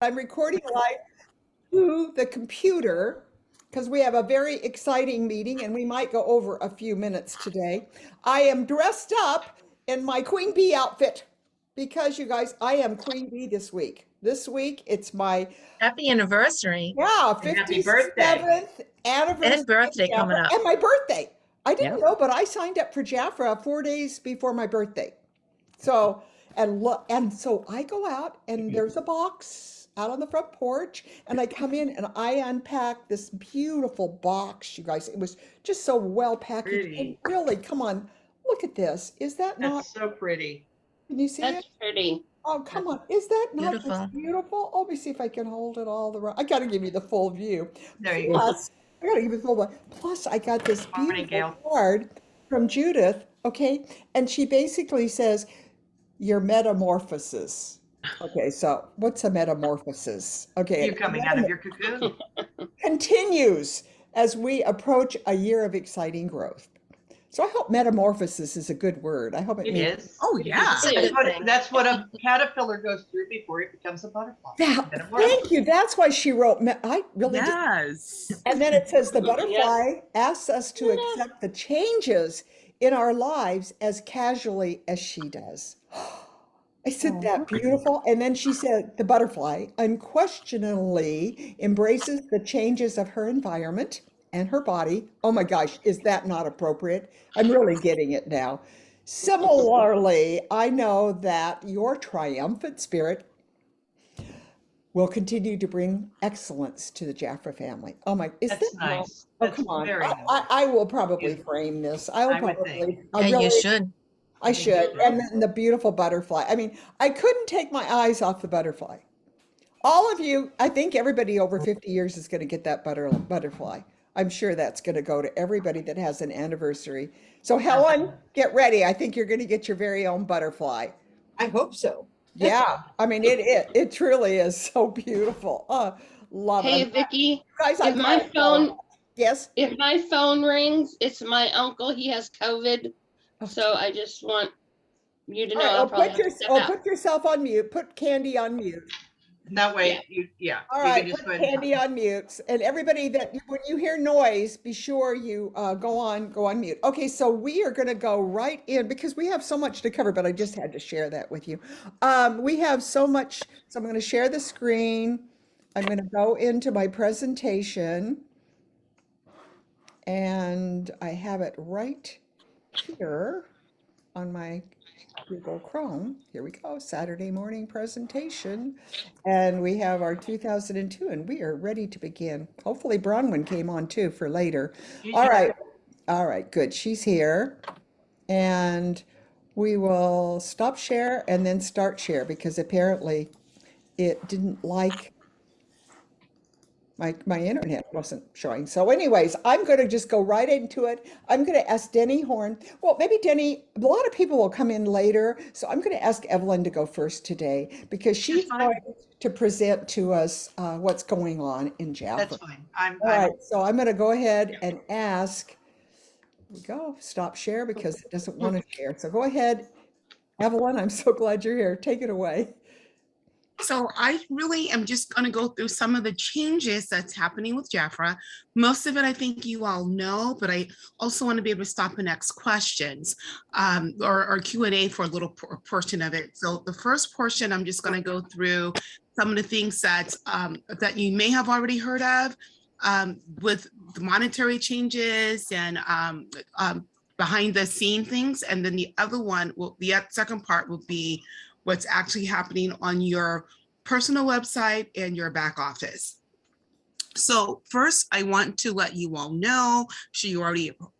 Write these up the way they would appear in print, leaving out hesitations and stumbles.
I'm recording live to the computer because we have a very exciting meeting and we might go over a few minutes today. I am dressed up in my Queen Bee outfit because you guys, I am Queen Bee this week. This week it's my Happy anniversary. And happy birthday. 57th anniversary And birthday of coming Jaffra, up. and my birthday. I didn't Yep. know, but I signed up for Jaffra 4 days before my birthday. So, and look, and so I go out and there's a box out on the front porch and I come in and I unpack this beautiful box, you guys. It was just so well packaged. And Pretty. really, come on, look at this. Is that not, That's so pretty. can you see That's it? pretty. Oh, come on. Is that not Beautiful. just beautiful? Oh, let me see if I can hold it all the right. I got to give you the full view. There you go. Plus, I got to give you the full one. Plus, I got this Morning, beautiful Gail. card from Judith, okay? And she basically says, your metamorphosis. Okay, so what's a metamorphosis? Okay, You coming out of your cocoon. continues as we approach a year of exciting growth. So I hope metamorphosis is a good word. I hope it It means. is. Oh, It yeah. is. It's a That's good what, thing. that's what a caterpillar goes through before it becomes a butterfly. Thank you. That's why she wrote. I really did. Yes. And then it says the Yes. butterfly asks us to accept the changes in our lives as casually as she does. Isn't that beautiful? And then she said the butterfly unquestioningly embraces the changes of her environment and her body. Oh my gosh, is that not appropriate? I'm really getting it now. Similarly, I know that your triumphant spirit will continue to bring excellence to the Jaffra family. Oh my, is That's that nice. Oh, That's come on. very nice. I will probably Beautiful. frame this. I will I would probably, think. I Yeah, you really, should. I should. And then the beautiful butterfly. I mean, I couldn't take my eyes off the butterfly. All of you, I think everybody over 50 years is going to get that butterfly. I'm sure that's going to go to everybody that has an anniversary. So Helen, get ready. I think you're going to get your very own butterfly. I hope so. Yeah, I mean it truly is so beautiful. Love Hey, it. Vicky, Guys, if my phone yes. if my phone rings, it's my uncle. He has COVID. So I just want you to All know right, I'll probably have to step out. put yourself on mute. Put Candy on mute. That way, Yeah. All you right, can just put go ahead and Candy on mute. And everybody that when you hear noise, be sure you go on mute. Okay, so we are going to go right in because we have so much to cover, but I just had to share that with you. We have so much, so I'm going to share the screen. I'm going to go into my presentation, and I have it right here on my Google Chrome. Here we go, Saturday morning presentation. And we have our 2002, and we are ready to begin. Hopefully Bronwyn came on too for later. All right, good. She's here. And we will stop share and then start share because apparently it didn't like my internet wasn't showing. So anyways, I'm going to just go right into it. I'm going to ask Deni Horne. Well, maybe Deni, a lot of people will come in later. So I'm going to ask Evelyn to go first today because she's going to present to us what's going on in Jaffa. That's fine. I'm All right, so I'm going to go ahead and ask, here we go, stop share because it doesn't want to share. So go ahead, Evelyn, I'm so glad you're here. Take it away. So I really am just going to go through some of the changes that's happening with Jaffra. Most of it I think you all know, but I also want to be able to stop and ask questions or Q&A for a little portion of it. So the first portion, I'm just going to go through some of the things that you may have already heard of with the monetary changes and behind the scene things. And then the other one, the second part will be what's actually happening on your personal website and your back office. So first, I want to let you all know, sure you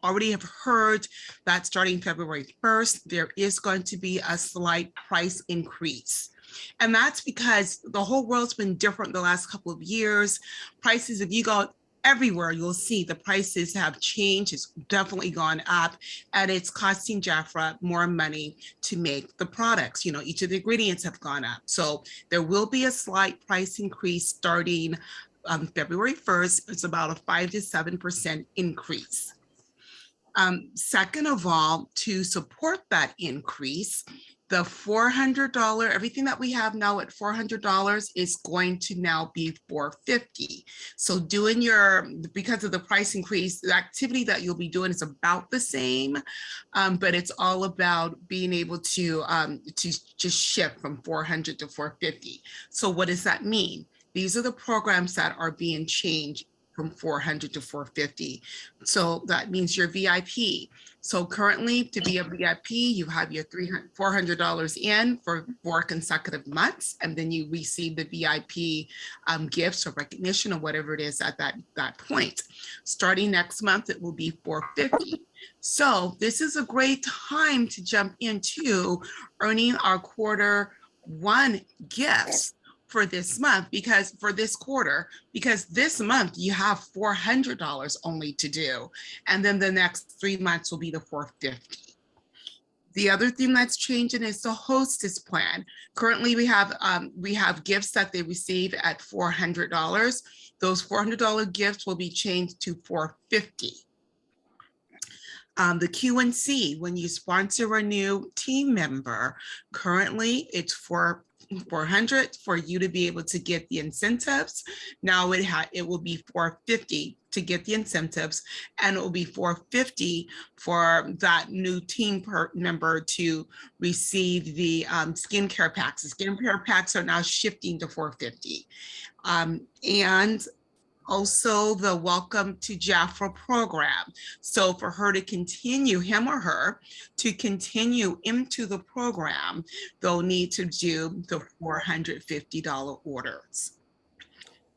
already have heard that starting February 1st, there is going to be a slight price increase. And that's because the whole world's been different the last couple of years. Prices, if you go everywhere, you'll see the prices have changed. It's definitely gone up, and it's costing Jaffra more money to make the products. You know, each of the ingredients have gone up. So there will be a slight price increase starting February 1st. It's about a 5 to 7% increase. Second of all, to support that increase, The $400, everything that we have now at $400 is going to now be $450. So doing because of the price increase, the activity that you'll be doing is about the same, but it's all about being able to just shift from 400 to 450. So what does that mean? These are the programs that are being changed from 400 to 450. So that means your VIP. So currently to be a VIP, you have your $400 in for 4 consecutive months, and then you receive the VIP gifts or recognition or whatever it is at that point. Starting next month, it will be $450. So this is a great time to jump into earning our Q1 gifts for this month, because for this quarter, because this month you have $400 only to do, and then the next 3 months will be the $450. The other thing that's changing is the Hostess Plan. Currently, we have gifts that they receive at $400. Those $400 gifts will be changed to $450. The Q&C, when you sponsor a new team member, currently it's for $400 for you to be able to get the incentives. Now it will be $450 to get the incentives, and it will be $450 for that new team member to receive the skincare packs. The skincare packs are now shifting to $450. And also the Welcome to Jaffra program. So for her to continue, him or her, to continue into the program, they'll need to do the $450 orders.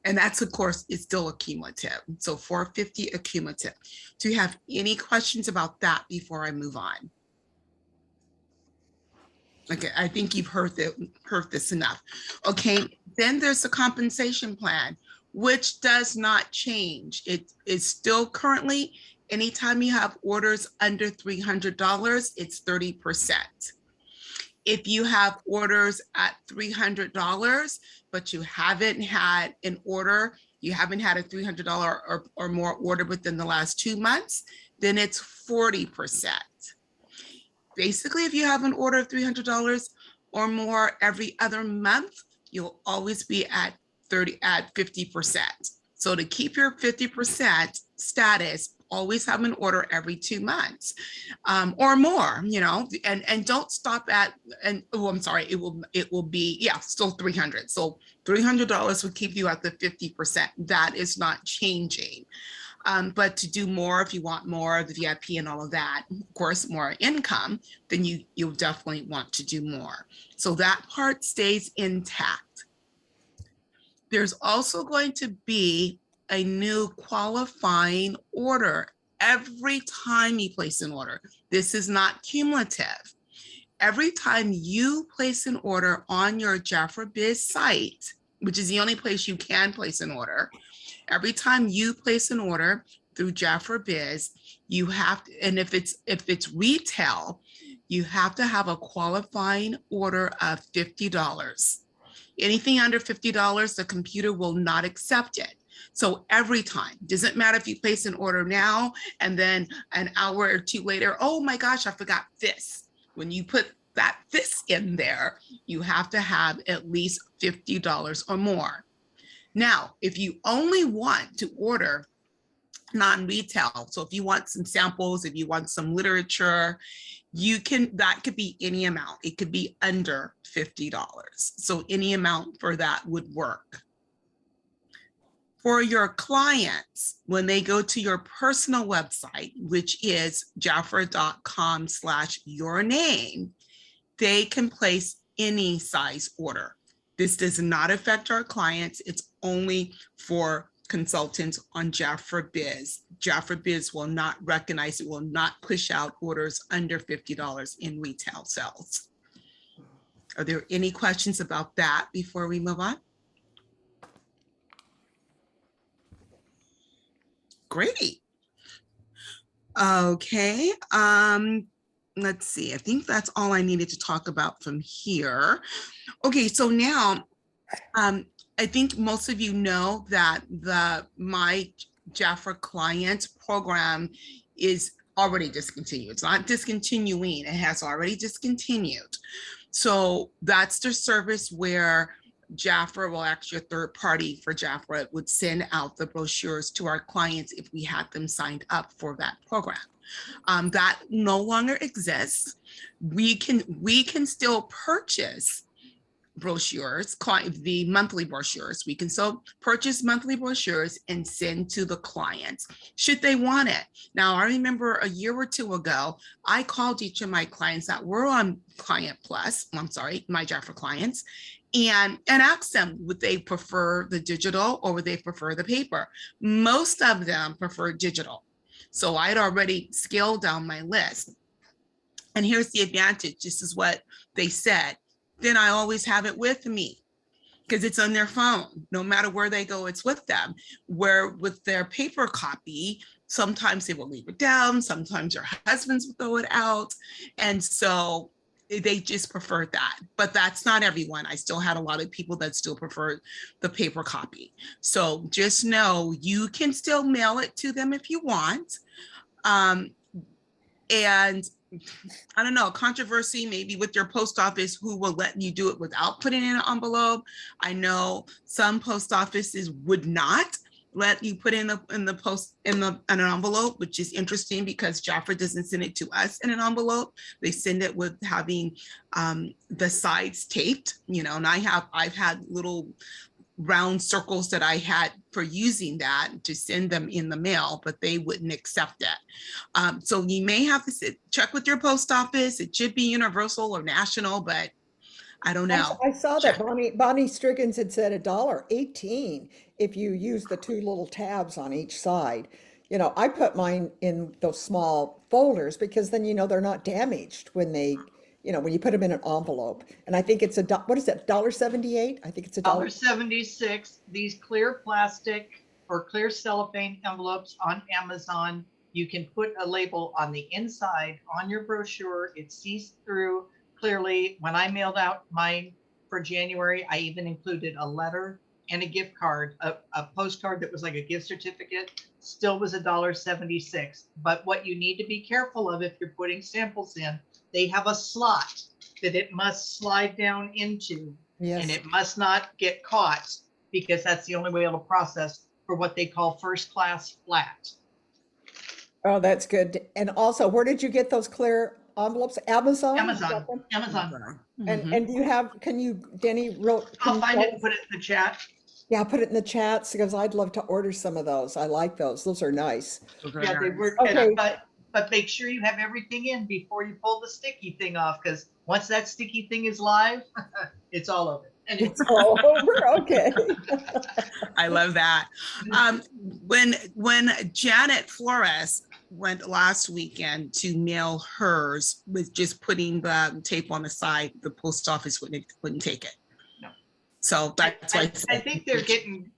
And that's, of course, it's still accumulative. So $450 accumulative. Do you have any questions about that before I move on? Okay, I think you've heard this enough. Okay, then there's the compensation plan, which does not change. It is still currently, anytime you have orders under $300, it's 30%. If you have orders at $300, but you haven't had an order, you haven't had a $300 or more order within the last 2 months, then it's 40%. Basically, if you have an order of $300 or more every other month, you'll always be at 50%. So to keep your 50% status, always have an order every 2 months or more, and don't stop at, it will be, still 300. So $300 will keep you at the 50%. That is not changing. But to do more, if you want more of the VIP and all of that, of course, more income, then you'll definitely want to do more. So that part stays intact. There's also going to be a new qualifying order every time you place an order. This is not cumulative. Every time you place an order on your Jaffra Biz site, which is the only place you can place an order, every time you place an order through Jaffra Biz, you have to, and if it's retail, you have to have a qualifying order of $50. Anything under $50, the computer will not accept it. So every time, doesn't matter if you place an order now and then an hour or 2 later, oh my gosh, I forgot this. When you put this in there, you have to have at least $50 or more. Now, if you only want to order non-retail, so if you want some samples, if you want some literature, that could be any amount. It could be under $50. So any amount for that would work. For your clients, when they go to your personal website, which is jaffra.com/yourname, they can place any size order. This does not affect our clients. It's only for consultants on Jaffra Biz. Jaffra Biz will not recognize, it will not push out orders under $50 in retail sales. Are there any questions about that before we move on? Great. Okay. Let's see. I think that's all I needed to talk about from here. Okay, so now I think most of you know that the My Jaffra Client program is already discontinued. It's not discontinuing, it has already discontinued. So that's the service where Jaffra, well, actually a third party for Jaffra would send out the brochures to our clients if we had them signed up for that program. That no longer exists. We can still purchase brochures, the monthly brochures. We can still purchase monthly brochures and send to the clients should they want it. Now, I remember a year or two ago, I called each of my clients that were on Client Plus, my Jaffra clients, and asked them, would they prefer the digital or would they prefer the paper? Most of them prefer digital. So I'd already scaled down my list. And here's the advantage. This is what they said. Then I always have it with me because it's on their phone. No matter where they go, it's with them. Where with their paper copy, sometimes they will leave it down. Sometimes their husbands will throw it out. And so they just preferred that. But that's not everyone. I still had a lot of people that still prefer the paper copy. So just know you can still mail it to them if you want. And I don't know, controversy maybe with your post office who will let you do it without putting in an envelope. I know some post offices would not let you put in an envelope, which is interesting because Jaffra doesn't send it to us in an envelope. They send it with having the sides taped, and I've had little round circles that I had for using that to send them in the mail, but they wouldn't accept it. So you may have to check with your post office. It should be universal or national, but I don't know. I saw that Bonnie Striggins had said $1.18 if you use the two little tabs on each side. I put mine in those small folders because then they're not damaged when when you put them in an envelope. And I think it's what is it, $1.78? I think it's $1.76. These clear plastic or clear cellophane envelopes on Amazon. You can put a label on the inside on your brochure. It sees through clearly. When I mailed out mine for January, I even included a letter and a gift card, a postcard that was like a gift certificate, still was $1.76. But what you need to be careful of if you're putting samples in, they have a slot that it must slide down into. Yes. And it must not get caught because that's the only way it'll process for what they call first class flat. Oh, that's good. And also, where did you get those clear envelopes? Amazon? Amazon. And do you have, Deni wrote. I'll find it and put it in the chat. Yeah, put it in the chats because I'd love to order some of those. I like those. Those are nice. Yeah, they work. Okay. But make sure you have everything in before you pull the sticky thing off, because once that sticky thing is live, it's all over. Anyway. It's all over. Okay. I love that. When Janet Flores went last weekend to mail hers with just putting the tape on the side, the post office wouldn't take it. No. So that's why I think they're getting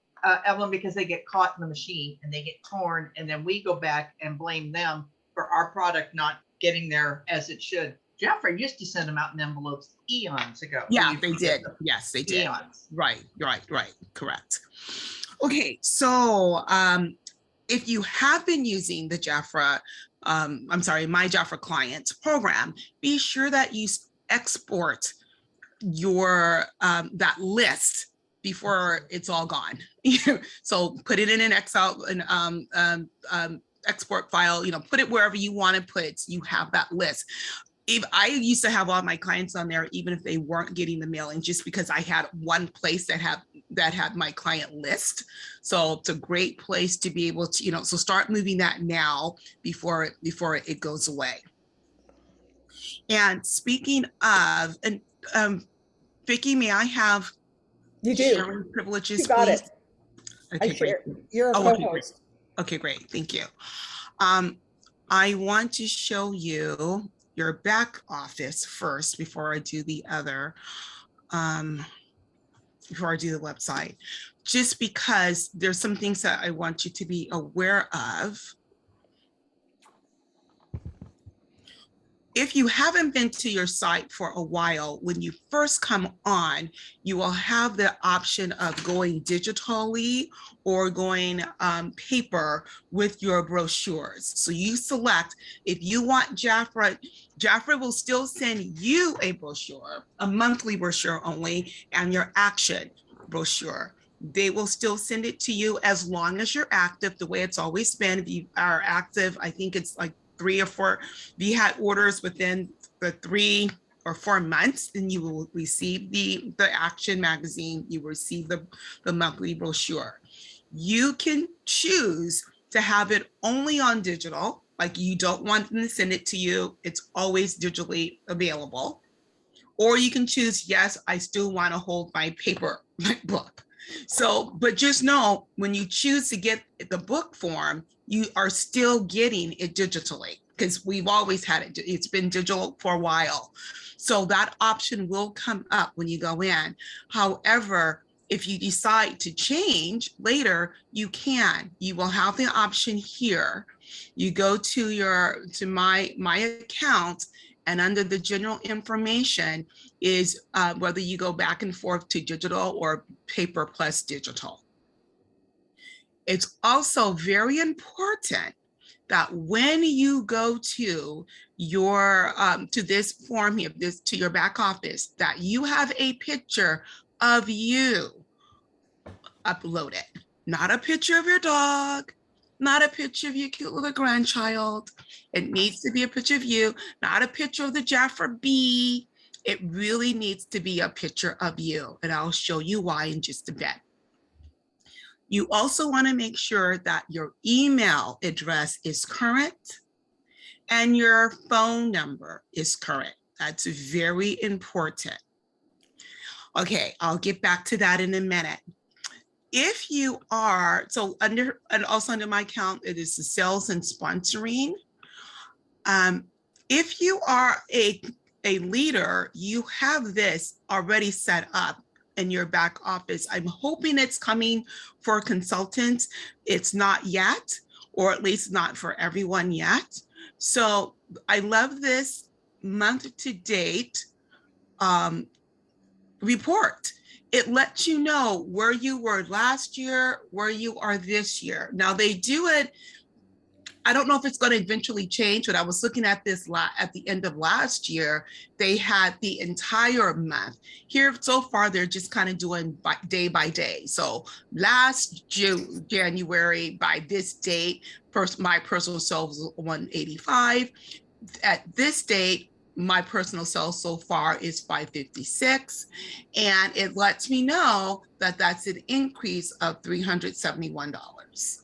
Evelyn, because they get caught in the machine and they get torn, and then we go back and blame them for our product not getting there as it should. Jaffra used to send them out in envelopes eons ago. Yeah, they did. Yes, they did. Eons. Right. Correct. Okay, so if you have been using the Jaffra, my Jaffra client program, be sure that you export your that list before it's all gone. So put it in an Excel, export file, put it wherever you want to put it. So you have that list. If I used to have all my clients on there, even if they weren't getting the mailing, just because I had one place that had my client list. So it's a great place to be able to, so start moving that now before it goes away. And speaking of, and Vicki, may I have sharing privileges, you got please? it. Okay, great. You're a co-host. Okay, great. Thank you. I want to show you your back office first before I do the other, before I do the website, just because there's some things that I want you to be aware of. If you haven't been to your site for a while, when you first come on, you will have the option of going digitally or going paper with your brochures. So you select, if you want Jaffra, Jaffra will still send you a brochure, a monthly brochure only, and your action brochure. They will still send it to you as long as you're active, the way it's always been. If you are active, I think it's like 3 or 4, if you had orders within the 3 or 4 months, then you will receive the Action magazine, you receive the monthly brochure. You can choose to have it only on digital, like you don't want them to send it to you, it's always digitally available. Or you can choose, yes, I still want to hold my paper, my book. So, but just know when you choose to get the book form, you are still getting it digitally, because we've always had it. It's been digital for a while. So that option will come up when you go in. However, if you decide to change later, you can. You will have the option here. You go to my account, and under the general information is whether you go back and forth to digital or paper plus digital. It's also very important that when you go to your to this form here, to your back office, that you have a picture of you uploaded, not a picture of your dog, not a picture of your cute little grandchild. It needs to be a picture of you, not a picture of the Jaffra bee. It really needs to be a picture of you, and I'll show you why in just a bit. You also want to make sure that your email address is current and your phone number is current. That's very important. Okay, I'll get back to that in a minute. If you are, so under, and also under my account, it is the sales and sponsoring. If you are a leader, you have this already set up in your back office. I'm hoping it's coming for consultants. It's not yet, or at least not for everyone yet. So I love this month to date report. It lets you know where you were last year, where you are this year. Now they do it, I don't know if it's going to eventually change, but I was looking at this at the end of last year, they had the entire month. Here so far, they're just kind of doing day by day. So last January, by this date, my personal sales was 185. At this date, my personal sales so far is 556. And it lets me know that that's an increase of $371.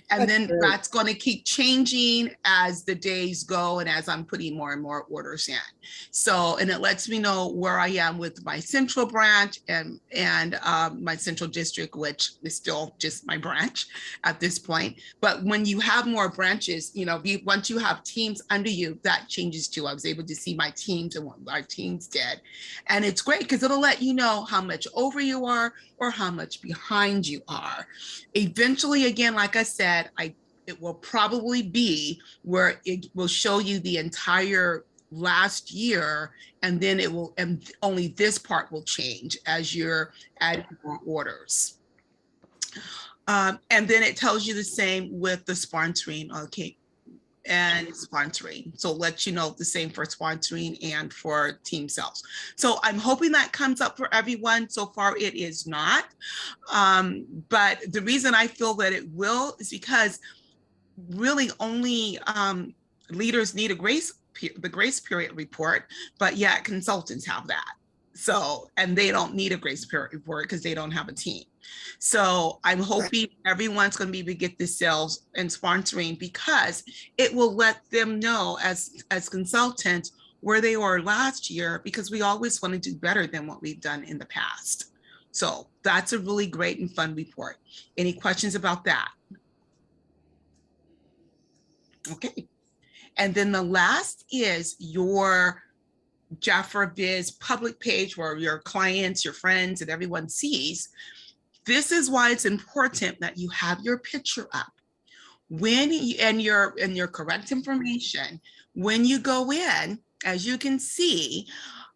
And then that's going to keep changing as the days go and as I'm putting more and more orders in. So, and it lets me know where I am with my central branch and my central district, which is still just my branch at this point. But when you have more branches, you know, once you have teams under you, that changes too. I was able to see my teams and what our teams did. And it's great because it'll let you know how much over you are or how much behind you are. Eventually, again, like I said, it will probably be where it will show you the entire last year, and then it will, and only this part will change as you're adding more orders. And then it tells you the same with the sponsoring, okay, and sponsoring. So it lets you know the same for sponsoring and for team sales. So I'm hoping that comes up for everyone. So far it is not. But the reason I feel that it will is because really only leaders need the grace period report, but yet consultants have that. So, and they don't need a grace period report because they don't have a team. So I'm hoping everyone's going to be able to get this sales and sponsoring because it will let them know as consultants where they were last year, because we always want to do better than what we've done in the past. So that's a really great and fun report. Any questions about that? Okay. And then the last is your Jaffra Biz public page where your clients, your friends, and everyone sees. This is why it's important that you have your picture up. and your correct information, when you go in, as you can see,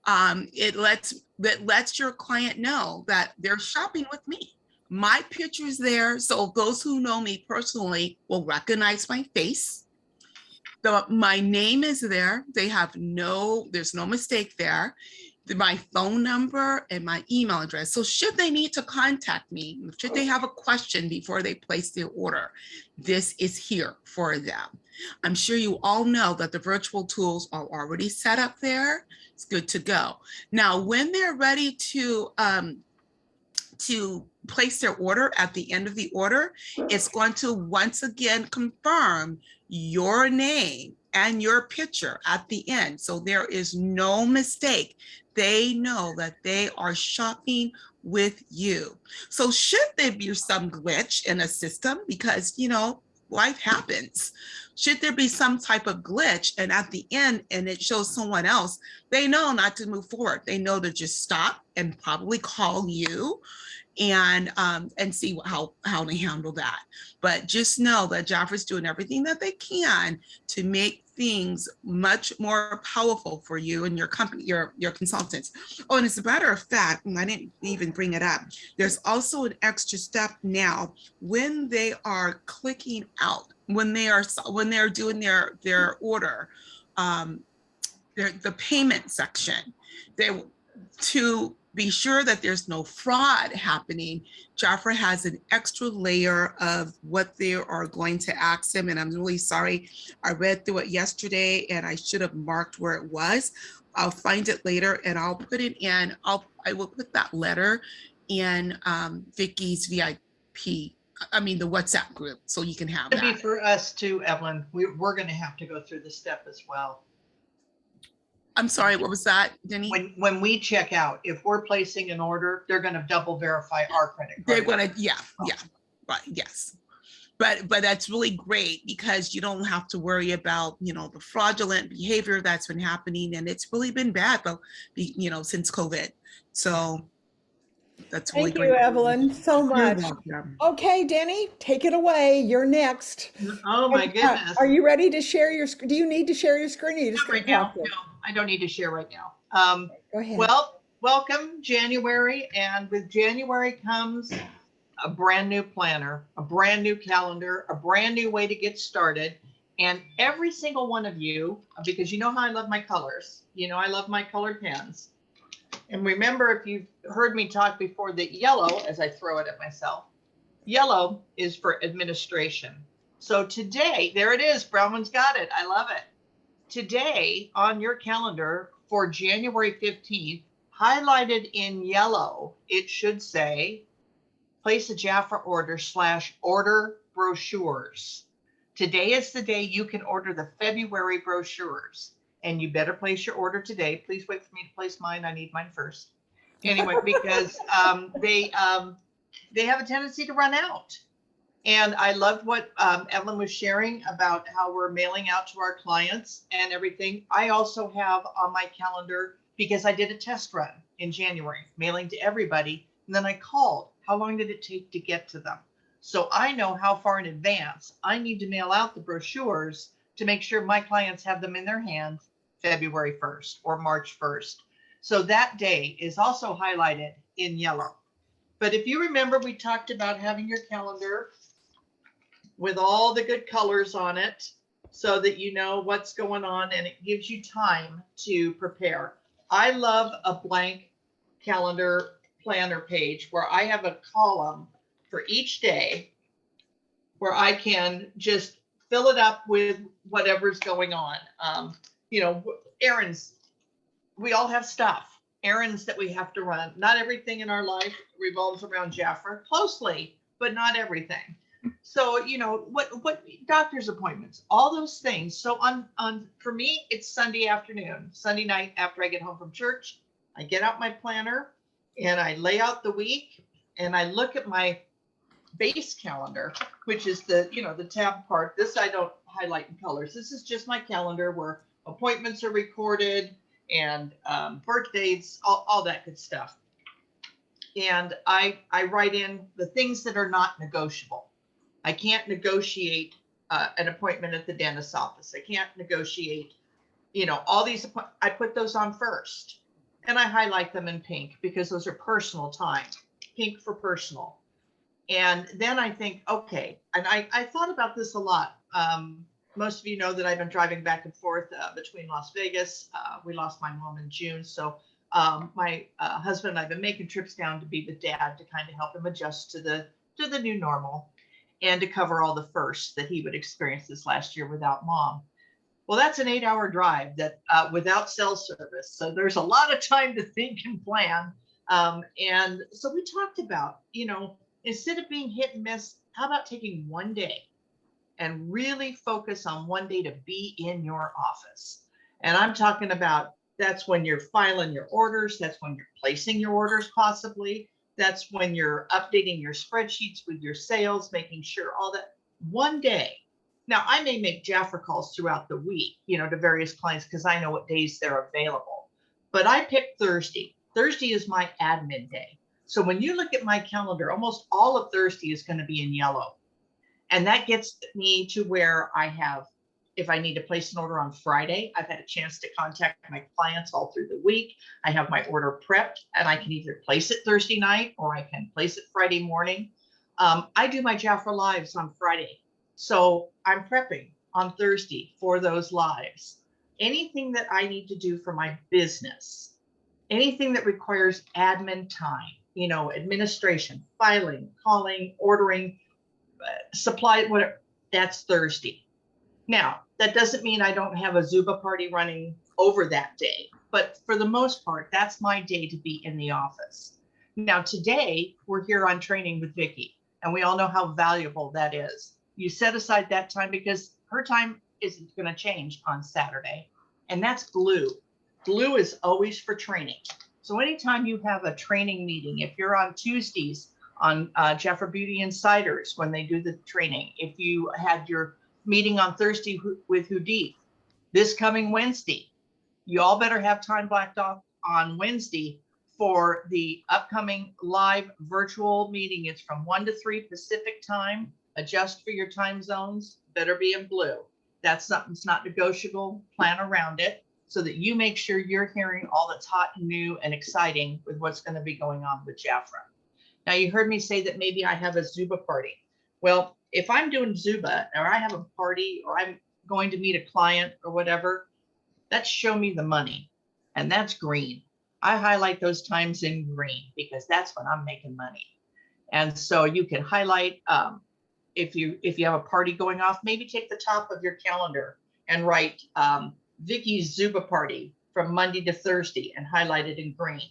it lets your client know that they're shopping with me. My picture's there, so those who know me personally will recognize my face. My name is there. There's no mistake there. My phone number and my email address. So should they need to contact me, should they have a question before they place their order, this is here for them. I'm sure you all know that the virtual tools are already set up there. It's good to go. Now, when they're ready to place their order, at the end of the order, it's going to once again confirm your name and your picture at the end. So there is no mistake. They know that they are shopping with you. So should there be some glitch in a system, because, you know, life happens. Should there be some type of glitch and at the end and it shows someone else, they know not to move forward. They know to just stop and probably call you and see how to handle that. But just know that Jaffra's doing everything that they can to make things much more powerful for you and your company, your consultants. Oh, and as a matter of fact, and I didn't even bring it up, there's also an extra step now when they are clicking out, when they're doing their order, the payment section, to be sure that there's no fraud happening, Jaffra has an extra layer of what they are going to ask him. And I'm really sorry, I read through it yesterday and I should have marked where it was. I'll find it later and I'll put it in, I will put that letter in Vicky's VIP, the WhatsApp group, so you can have It'd be that. for us too, Evelyn. We're going to have to go through the step as well. I'm sorry, what was that, Deni? When we check out, if we're placing an order, they're going to double verify our credit card. They're going to, right, yes. But that's really great because you don't have to worry about, the fraudulent behavior that's been happening, and it's really been bad, though, since COVID. So that's really Thank you, Evelyn, so much. Okay, Deni, take it away. You're next. Oh my goodness. Are you ready to share your screen? Do you need to share your screen? Or you just right now? No, I don't need to share right now. Go ahead. Well, welcome January, and with January comes a brand new planner, a brand new calendar, a brand new way to get started. And every single one of you, because you know how I love my colors, I love my colored pens. And remember, if you've heard me talk before, that yellow, as I throw it at myself, yellow is for administration. So today, there it is, Bronwyn's got it, I love it. Today on your calendar for January 15th, highlighted in yellow, it should say, place a Jaffra order / order brochures. Today is the day you can order the February brochures. And you better place your order today. Please wait for me to place mine. I need mine first. Anyway, because they have a tendency to run out. And I loved what Evelyn was sharing about how we're mailing out to our clients and everything. I also have on my calendar, because I did a test run in January, mailing to everybody. And then I called, how long did it take to get to them? So I know how far in advance I need to mail out the brochures to make sure my clients have them in their hands February 1st or March 1st. So that day is also highlighted in yellow. But if you remember, we talked about having your calendar with all the good colors on it so that you know what's going on and it gives you time to prepare. I love a blank calendar planner page where I have a column for each day where I can just fill it up with whatever's going on. Errands, we all have stuff, errands that we have to run. Not everything in our life revolves around Jaffra, closely, but not everything. So, what doctor's appointments, all those things. So for me, it's Sunday afternoon, Sunday night after I get home from church, I get out my planner and I lay out the week and I look at my base calendar, which is the tab part. This I don't highlight in colors. This is just my calendar where appointments are recorded and birthdays, all that good stuff. And I write in the things that are not negotiable. I can't negotiate an appointment at the dentist's office. I can't negotiate, all these, I put those on first. And I highlight them in pink because those are personal time, pink for personal. And then I think, okay, and I thought about this a lot. Most of you know that I've been driving back and forth between Las Vegas. We lost my mom in June. So my husband and I have been making trips down to be with dad to kind of help him adjust to the new normal and to cover all the firsts that he would experience this last year without mom. Well, that's an 8-hour drive that without cell service. So there's a lot of time to think and plan. And so we talked about, instead of being hit and miss, how about taking one day and really focus on one day to be in your office? And I'm talking about, that's when you're filing your orders. That's when you're placing your orders possibly. That's when you're updating your spreadsheets with your sales, making sure all that one day. Now, I may make Jaffra calls throughout the week, to various clients because I know what days they're available. But I picked Thursday. Thursday is my admin day. So when you look at my calendar, almost all of Thursday is going to be in yellow. And that gets me to where I have, if I need to place an order on Friday, I've had a chance to contact my clients all through the week. I have my order prepped and I can either place it Thursday night or I can place it Friday morning. I do my Jaffra lives on Friday. So I'm prepping on Thursday for those lives. Anything that I need to do for my business, anything that requires admin time, administration, filing, calling, ordering, supply, whatever, that's Thursday. Now, that doesn't mean I don't have a Zuba party running over that day, but for the most part, that's my day to be in the office. Now, today we're here on training with Vicki, and we all know how valuable that is. You set aside that time because her time isn't going to change on Saturday. And that's blue. Blue is always for training. So anytime you have a training meeting, if you're on Tuesdays on Jaffra Beauty Insiders, when they do the training, if you had your meeting on Thursday with Houdit, this coming Wednesday, you all better have time blocked off on Wednesday for the upcoming live virtual meeting. It's from 1 to 3 Pacific time. Adjust for your time zones, better be in blue. That's something that's not negotiable. Plan around it so that you make sure you're hearing all that's hot and new and exciting with what's going to be going on with Jaffra. Now, you heard me say that maybe I have a Zuba party. Well, if I'm doing Zuba or I have a party or I'm going to meet a client or whatever, that's show me the money. And that's green. I highlight those times in green because that's when I'm making money. And so you can highlight, if you have a party going off, maybe take the top of your calendar and write Vicki's Zuba party from Monday to Thursday and highlight it in green.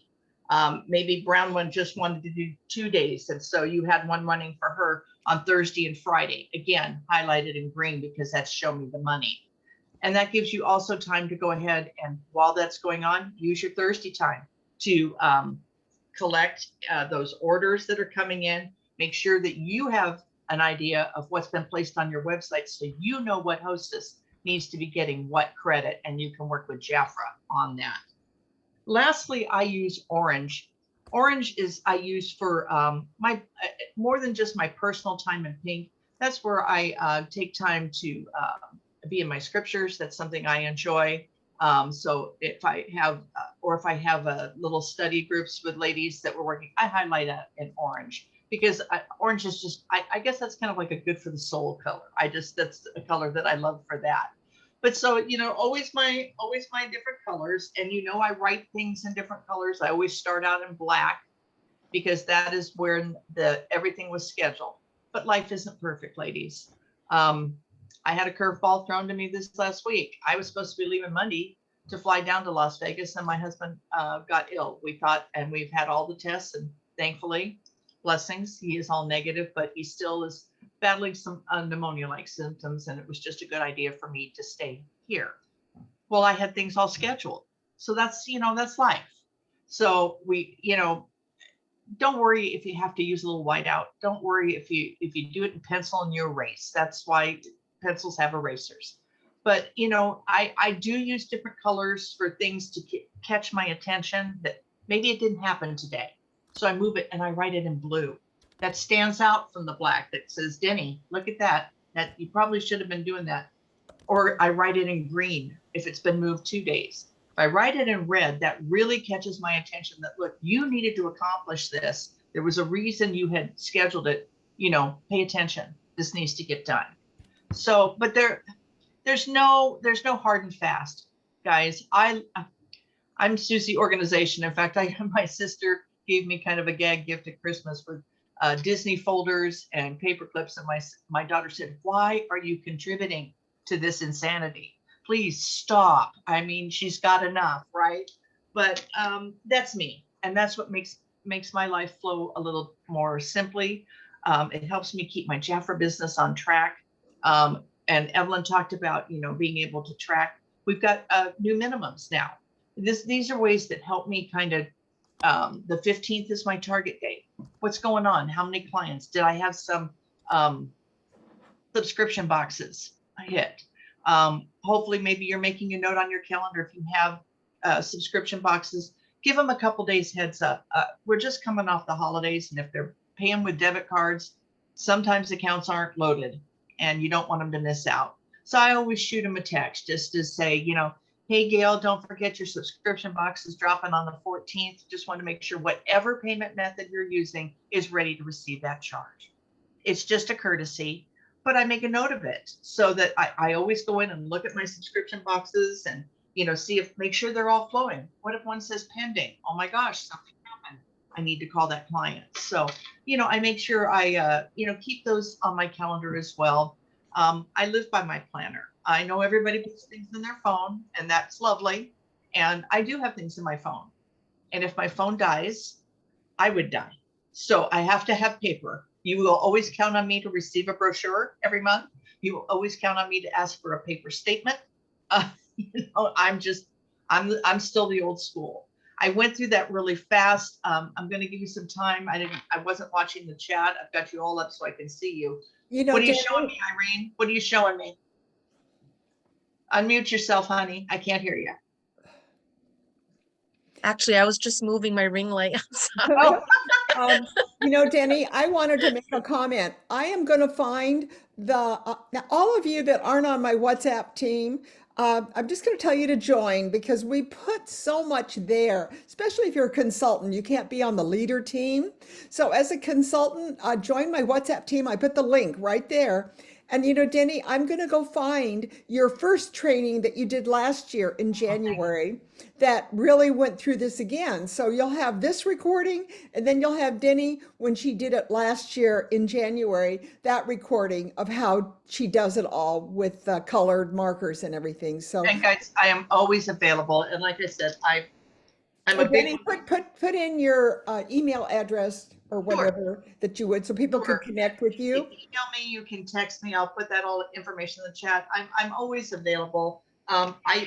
Maybe Bronwyn just wanted to do 2 days. And so you had one running for her on Thursday and Friday. Again, highlighted in green because that's show me the money. And that gives you also time to go ahead and while that's going on, use your Thursday time to collect those orders that are coming in. Make sure that you have an idea of what's been placed on your website so you know what hostess needs to be getting what credit, and you can work with Jaffra on that. Lastly, I use orange. Orange is I use for my more than just my personal time in pink. That's where I take time to be in my scriptures. That's something I enjoy. So if I have or if I have a little study groups with ladies that we're working, I highlight that in orange because orange is just, I guess that's kind of like a good for the soul color. That's a color that I love for that. But so, always my different colors. And, I write things in different colors. I always start out in black because that is where everything was scheduled. But life isn't perfect, ladies. I had a curveball thrown to me this last week. I was supposed to be leaving Monday to fly down to Las Vegas, and my husband got ill. We thought, and we've had all the tests, and thankfully, blessings, he is all negative, but he still is battling some pneumonia-like symptoms, and it was just a good idea for me to stay here. Well, I had things all scheduled, so that's life. So we, don't worry if you have to use a little whiteout. Don't worry if you do it in pencil and you erase. That's why pencils have erasers. But I do use different colors for things to catch my attention that maybe it didn't happen today. So I move it and I write it in blue. That stands out from the black that says, Deni, look at that. That you probably should have been doing that. Or I write it in green if it's been moved 2 days. If I write it in red, that really catches my attention that, look, you needed to accomplish this. There was a reason you had scheduled it, pay attention. This needs to get done. So, but there's no hard and fast, guys. I'm Susie Organization. In fact, my sister gave me kind of a gag gift at Christmas with Disney folders and paper clips. And my daughter said, "Why are you contributing to this insanity? Please stop." I mean, she's got enough, right? But that's me. And that's what makes my life flow a little more simply. It helps me keep my Jaffra business on track. And Evelyn talked about, being able to track. We've got new minimums now. These are ways that help me kind of, the 15th is my target date. What's going on? How many clients? Did I have some subscription boxes hit? Hopefully, maybe you're making a note on your calendar. If you have subscription boxes, give them a couple days heads up. We're just coming off the holidays, and if they're paying with debit cards, sometimes accounts aren't loaded and you don't want them to miss out. So I always shoot them a text just to say, hey, Gail, don't forget your subscription box is dropping on the 14th. Just want to make sure whatever payment method you're using is ready to receive that charge. It's just a courtesy, but I make a note of it so that I always go in and look at my subscription boxes and, make sure they're all flowing. What if one says pending? Oh my gosh, something happened. I need to call that client. So, I make sure I, keep those on my calendar as well. I live by my planner. I know everybody puts things in their phone, and that's lovely. And I do have things in my phone. And if my phone dies, I would die. So I have to have paper. You will always count on me to receive a brochure every month. You will always count on me to ask for a paper statement. I'm still the old school. I went through that really fast. I'm going to give you some time. I wasn't watching the chat. I've got you all up so I can see you. What are you showing me, Irene? What are you showing me? Unmute yourself, honey. I can't hear you. Actually, I was just moving my ring light. I'm sorry. Deni, I wanted to make a comment. I am going to find now all of you that aren't on my WhatsApp team. I'm just going to tell you to join because we put so much there, especially if you're a consultant. You can't be on the leader team. So as a consultant, join my WhatsApp team. I put the link right there. And Deni, I'm going to go find your first training that you did last year in January that really went through this again. So you'll have this recording, and then you'll have Deni when she did it last year in January, that recording of how she does it all with colored markers and everything. So, and guys, I am always available. And like I said, I'm a big Deni, put in your email address or whatever that you would, so people can connect with you. You can email me, you can text me. I'll put that all information in the chat. I'm always available. I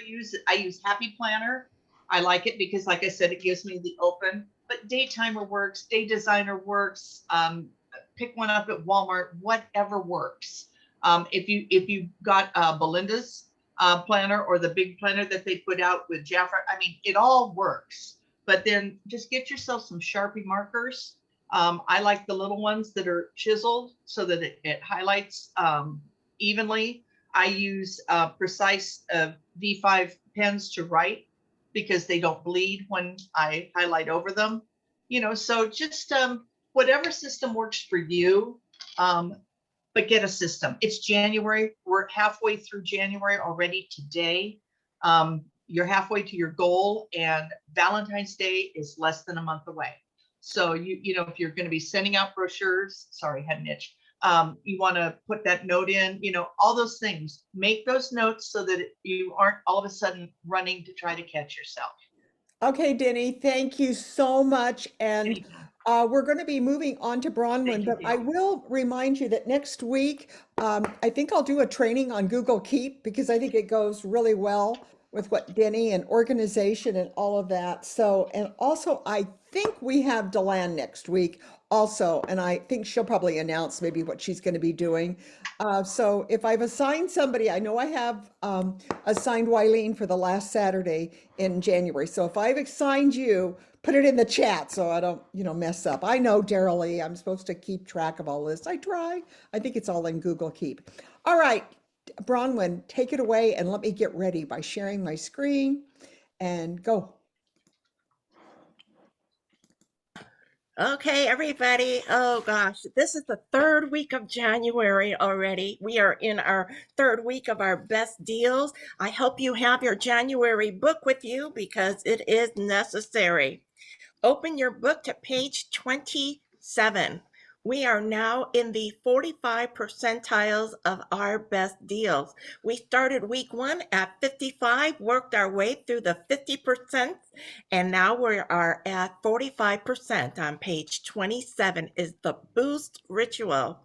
use Happy Planner. I like it because, like I said, it gives me the open. But Daytimer works, Day Designer works. Pick one up at Walmart. Whatever works. If you got Belinda's planner or the big planner that they put out with Jaffra, I mean, it all works. But then just get yourself some Sharpie markers. I like the little ones that are chiseled so that it highlights evenly. I use precise V5 pens to write because they don't bleed when I highlight over them. So just whatever system works for you, but get a system. It's January. We're halfway through January already today. You're halfway to your goal, and Valentine's Day is less than a month away. So if you're going to be sending out brochures, sorry, had an itch. You want to put that note in, all those things. Make those notes so that you aren't all of a sudden running to try to catch yourself. Okay, Deni, thank you so much. And we're going to be moving on to Bronwyn, but I will remind you that next week, I think I'll do a training on Google Keep because I think it goes really well with what Deni and organization and all of that. So, and also I think we have Deland next week also, and I think she'll probably announce maybe what she's going to be doing. So if I've assigned somebody, I know I have assigned Wileen for the last Saturday in January. So if I've assigned you, put it in the chat so I don't, mess up. I know, Daryl Lee, I'm supposed to keep track of all this. I try. I think it's all in Google Keep. All right, Bronwyn, take it away and let me get ready by sharing my screen and go. Okay, everybody. Oh gosh, this is the third week of January already. We are in our third week of our best deals. I hope you have your January book with you because it is necessary. Open your book to page 27. We are now in the 45 percentiles of our best deals. We started week 1 at 55, worked our way through the 50%, and now we are at 45%. On page 27 is the Boost Ritual.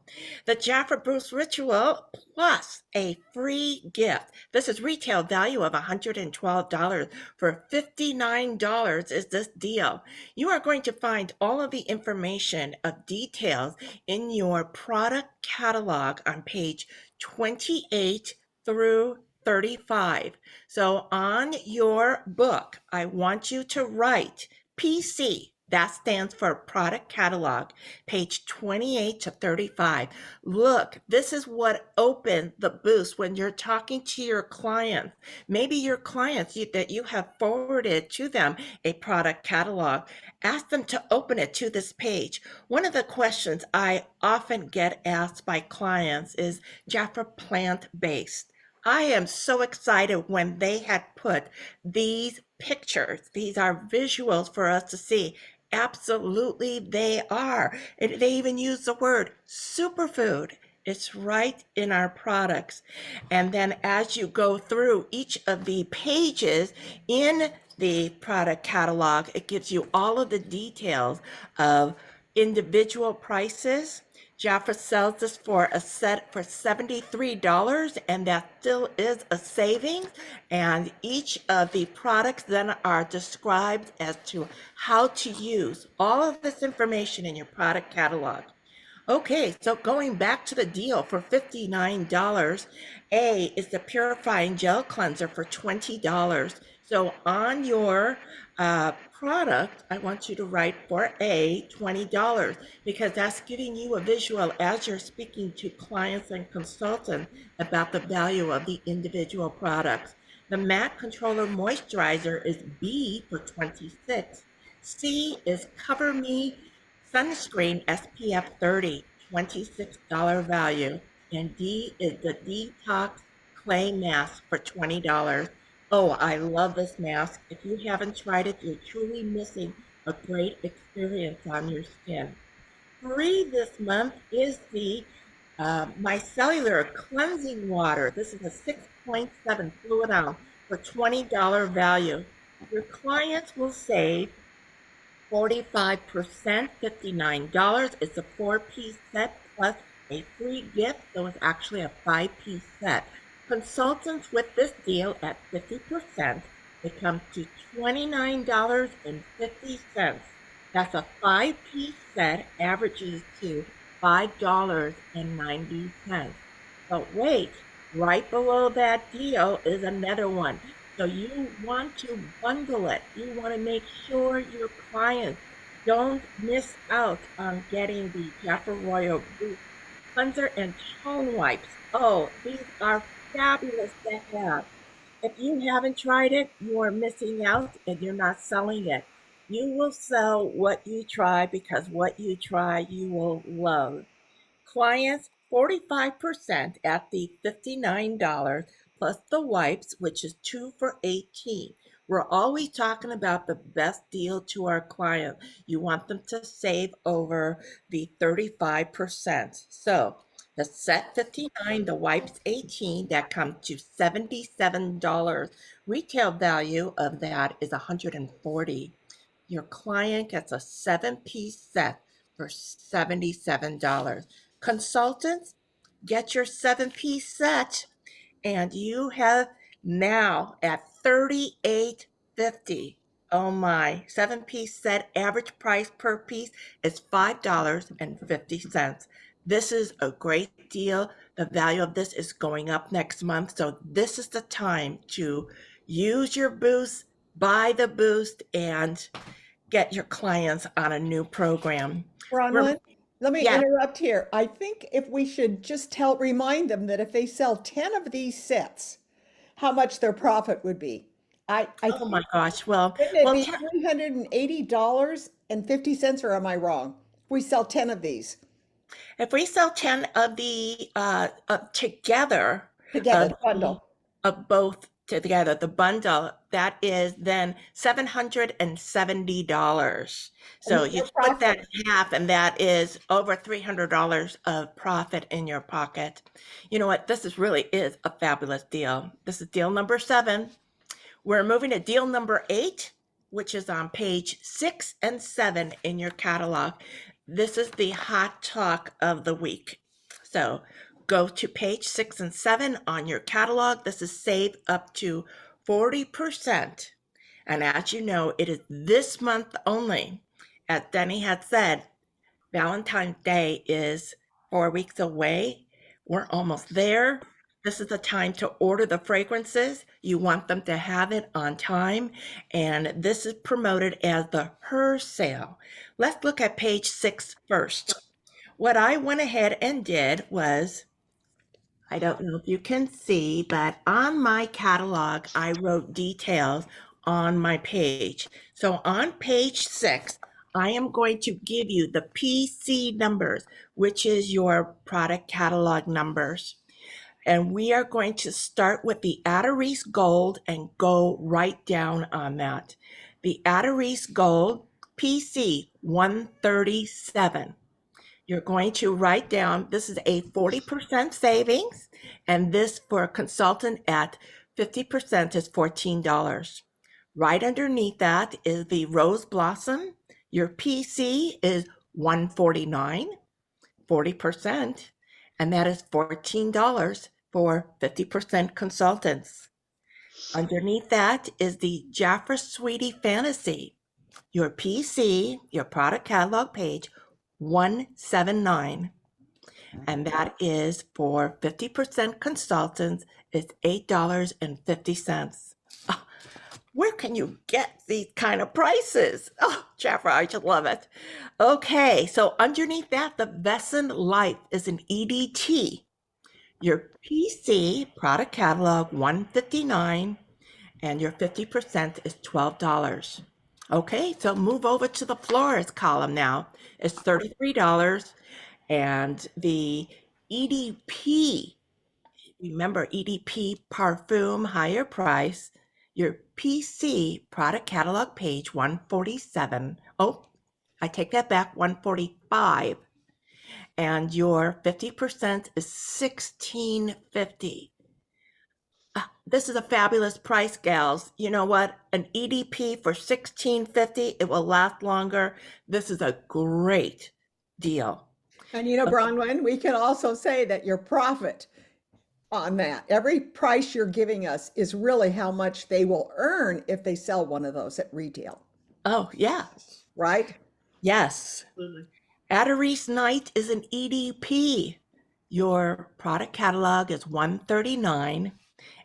The Jaffra Boost Ritual plus a free gift. This is retail value of $112. For $59 is this deal. You are going to find all of the information of details in your product catalog on page 28 through 35. So on your book, I want you to write PC. That stands for product catalog, page 28 to 35. Look, this is what opened the boost when you're talking to your clients. Maybe your clients that you have forwarded to them a product catalog. Ask them to open it to this page. One of the questions I often get asked by clients is Jaffa plant-based. I am so excited when they had put these pictures. These are visuals for us to see. Absolutely, they are. And they even use the word superfood. It's right in our products. And then as you go through each of the pages in the product catalog, it gives you all of the details of individual prices. Jaffra sells this for a set for $73, and that still is a savings. And each of the products then are described as to how to use all of this information in your product catalog. Okay, so going back to the deal for $59, A is the purifying gel cleanser for $20. So on your product, I want you to write for A, $20, because that's giving you a visual as you're speaking to clients and consultants about the value of the individual products. The matte controller moisturizer is B for $26. C is Cover Me sunscreen SPF 30, $26 value. And D is the Detox Clay Mask for $20. Oh, I love this mask. If you haven't tried it, you're truly missing a great experience on your skin. Free this month is the my Cellular cleansing water. This is a 6.7 fluid ounce for $20 value. Your clients will save 45%, $59. It's a 4-piece set plus a free gift, so it's actually a 5-piece set. Consultants with this deal at 50%, it comes to $29.50. That's a 5-piece set, averages to $5.90. But wait, right below that deal is another one. So you want to bundle it. You want to make sure your clients don't miss out on getting the Jaffa Royal Boost Cleanser and Tone Wipes. Oh, these are fabulous to have. If you haven't tried it, you are missing out and you're not selling it. You will sell what you try because what you try, you will love. Clients, 45% at the $59 plus the wipes, which is 2 for $18. We're always talking about the best deal to our client. You want them to save over the 35%. So the set 59, the wipes 18, that comes to $77. Retail value of that is $140. Your client gets a 7-piece set for $77. Consultants, get your 7-piece set, and you have now at $38.50. Oh my, 7-piece set, average price per piece is $5.50. This is a great deal. The value of this is going up next month. So this is the time to use your boost, buy the boost, and get your clients on a new program. Bronwyn, let me Yeah. interrupt here. I think if we should just remind them that if they sell 10 of these sets, how much their profit would be. I Oh my gosh. Well, wouldn't it well, be $380.50, or am I wrong? If we sell 10 of these if we sell 10 of the together, together, of the bundle. of both together, the bundle, that is then $770. So And you your split that profit. in half, and that is over $300 of profit in your pocket. You know what? This really is a fabulous deal. This is deal number 7. We're moving to deal number 8, which is on page 6 and 7 in your catalog. This is the hot talk of the week. So go to page 6 and 7 on your catalog. This is save up to 40%. And as you know, it is this month only. As Deni had said, Valentine's Day is 4 weeks away. We're almost there. This is the time to order the fragrances. You want them to have it on time. And this is promoted as the Her Sale. Let's look at page 6 first. What I went ahead and did was, I don't know if you can see, but on my catalog, I wrote details on my page. So on page 6, I am going to give you the PC numbers, which is your product catalog numbers. And we are going to start with the Atterese Gold and go right down on that. The Atterese Gold PC 137. You're going to write down, this is a 40% savings, and this for a consultant at 50% is $14. Right underneath that is the Rose Blossom. Your PC is $149, 40%, and that is $14 for 50% consultants. Underneath that is the Jaffra Sweetie Fantasy. Your PC, your product catalog page, 179, and that is for 50% consultants, it's $8.50. Oh, where can you get these kind of prices? Oh, Jaffra, I just love it. Okay, so underneath that, the Vesson Life is an EDT. Your PC product catalog 159, and your 50% is $12. Okay, so move over to the florist column now. It's $33, and the EDP, remember EDP Parfum higher price, your PC product catalog page 147. Oh, I take that back, 145. And your 50% is $16.50. This is a fabulous price, gals. You know what? An EDP for $16.50, it will last longer. This is a great deal. And Bronwyn, we can also say that your profit on that, every price you're giving us is really how much they will earn if they sell one of those at retail, Oh, yeah. right? Yes. Absolutely. Atterese Night is an EDP. Your product catalog is $139,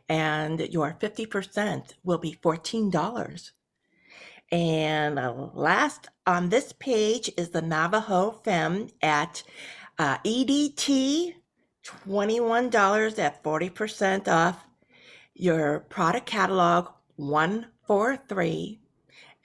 and your 50% will be $14. And last on this page is the Navajo Femme at EDT, $21 at 40% off. Your product catalog, 143,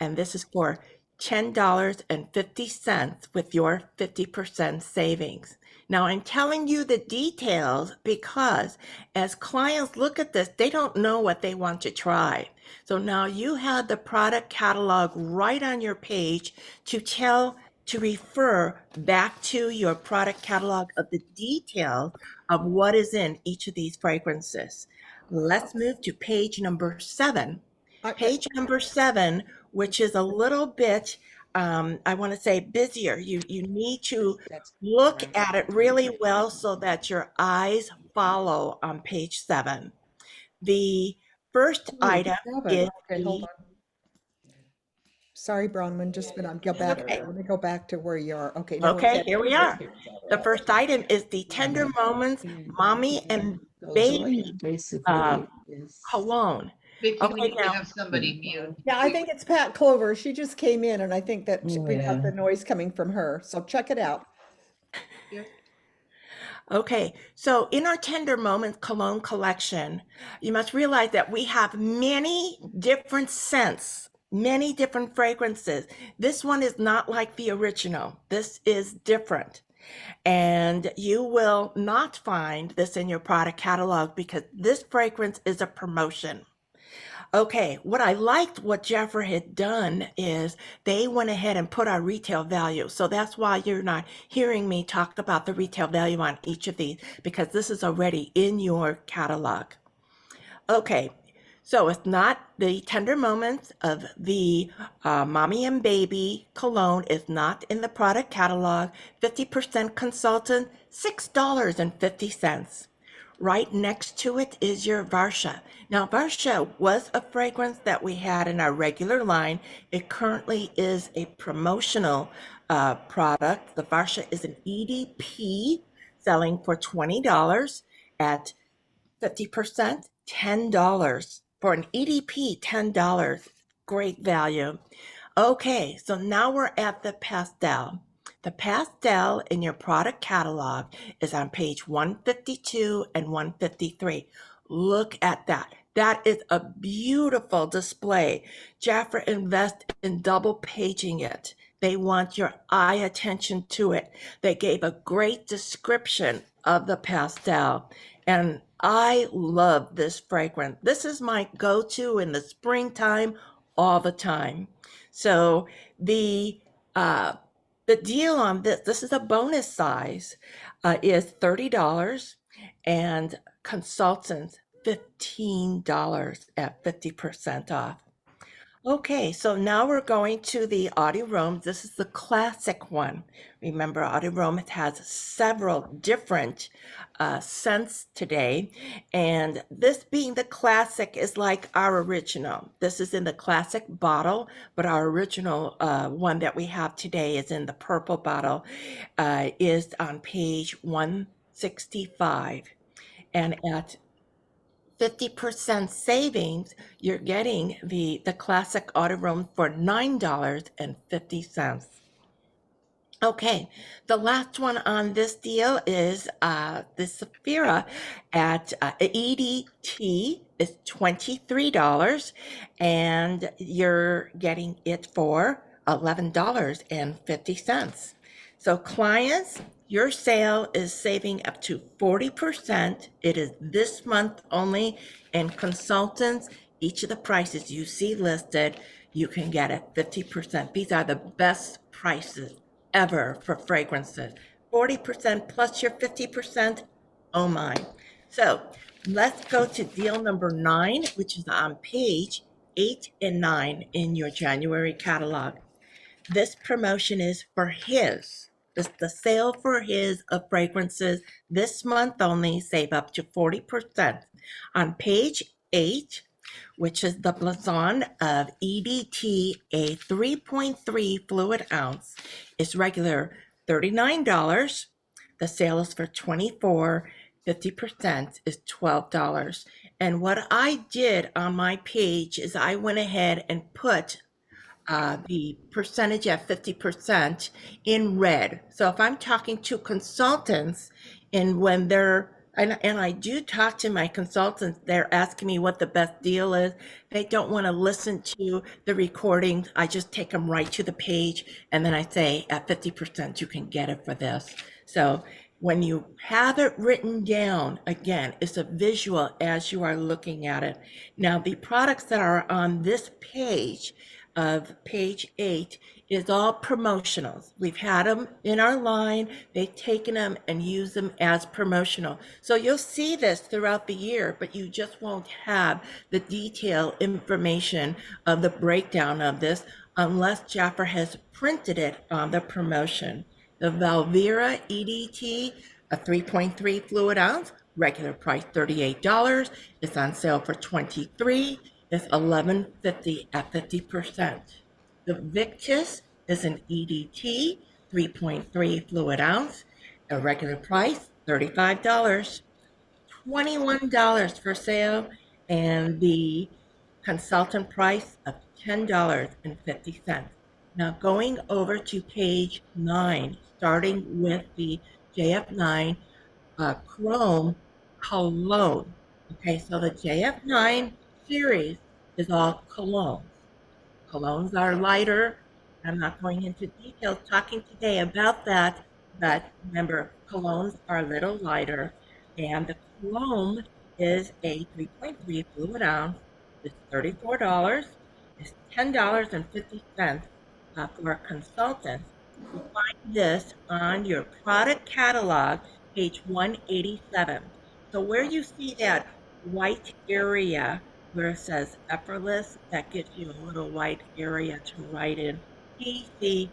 and this is for $10.50 with your 50% savings. Now, I'm telling you the details because as clients look at this, they don't know what they want to try. So now you have the product catalog right on your page to refer back to your product catalog of the details of what is in each of these fragrances. Let's move to page number 7. Page number 7, which is a little bit, I want to say busier. You need to look at it really well so that your eyes follow on page 7. The first item is Okay, hold on. Sorry, Bronwyn, just gonna go back. Okay. Let me go back to where you are. Okay. now we're Okay, at- here we are. The first item is the Tender Moments Mommy and Baby cologne. Vicki, we Okay, need to now, have somebody mute. Yeah, I think it's Pat Clover. She just came in and I think that Oh, we got yeah. the noise coming from her. So check it out. okay, so in our Tender Moments cologne collection, you must realize that we have many different scents, many different fragrances. This one is not like the original. This is different. And you will not find this in your product catalog because this fragrance is a promotion. Okay, what I liked what Jaffra had done is they went ahead and put our retail value. So that's why you're not hearing me talk about the retail value on each of these because this is already in your catalog. Okay, so it's not the Tender Moments of the Mommy and Baby cologne is not in the product catalog. 50% consultant, $6.50. Right next to it is your Varsha. Now, Varsha was a fragrance that we had in our regular line. It currently is a promotional product. The Varsha is an EDP selling for $20 at 50%, $10. For an EDP, $10. Great value. Okay, so now we're at the pastel. The pastel in your product catalog is on page 152 and 153. Look at that. That is a beautiful display. Jaffra invests in double paging it. They want your eye attention to it. They gave a great description of the pastel. And I love this fragrance. This is my go-to in the springtime all the time. So the deal on this is a bonus size, is $30 and consultants $15 at 50% off. Okay, so now we're going to the audio room. This is the classic one. Remember, audio room has several different scents today. And this being the classic is like our original. This is in the classic bottle, but our original one that we have today is in the purple bottle, is on page 165. And at 50% savings, you're getting the classic auto room for $9.50. Okay, the last one on this deal is the Saphira at EDT is $23 and you're getting it for $11.50. So clients, your sale is saving up to 40%. It is this month only, and consultants, each of the prices you see listed, you can get at 50%. These are the best prices ever for fragrances. 40% plus your 50%, oh my. So let's go to deal number 9, which is on page 8 and 9 in your January catalog. This promotion is for his. It's the sale for his of fragrances this month only, save up to 40%. On page 8, which is the Blazon of EDT, a 3.3 fluid ounce, is regular $39. The sale is for $24. 50% is $12. And what I did on my page is I went ahead and put the percentage at 50% in red. So if I'm talking to consultants and when they're, and I do talk to my consultants, they're asking me what the best deal is. They don't want to listen to the recordings. I just take them right to the page and then I say at 50% you can get it for this. So when you have it written down, again, it's a visual as you are looking at it. Now the products that are on this page of page 8 is all promotionals. We've had them in our line. They've taken them and used them as promotional. So you'll see this throughout the year, but you just won't have the detailed information of the breakdown of this unless Jaffra has printed it on the promotion. The Valvera EDT, a 3.3 fluid ounce, regular price $38. It's on sale for $23. It's $11.50 at 50%. The Victus is an EDT, 3.3 fluid ounce, a regular price $35. $21 for sale, and the consultant price of $10.50. Now going over to page 9, starting with the JF9 Chrome Cologne. Okay, so the JF9 series is all colognes. Colognes are lighter. I'm not going into details talking today about that, but remember, colognes are a little lighter, and the cologne is a 3.3 fluid ounce. It's $34. It's $10.50 for a consultant. You find this on your product catalog, page 187. So where you see that white area where it says effortless, that gives you a little white area to write in PC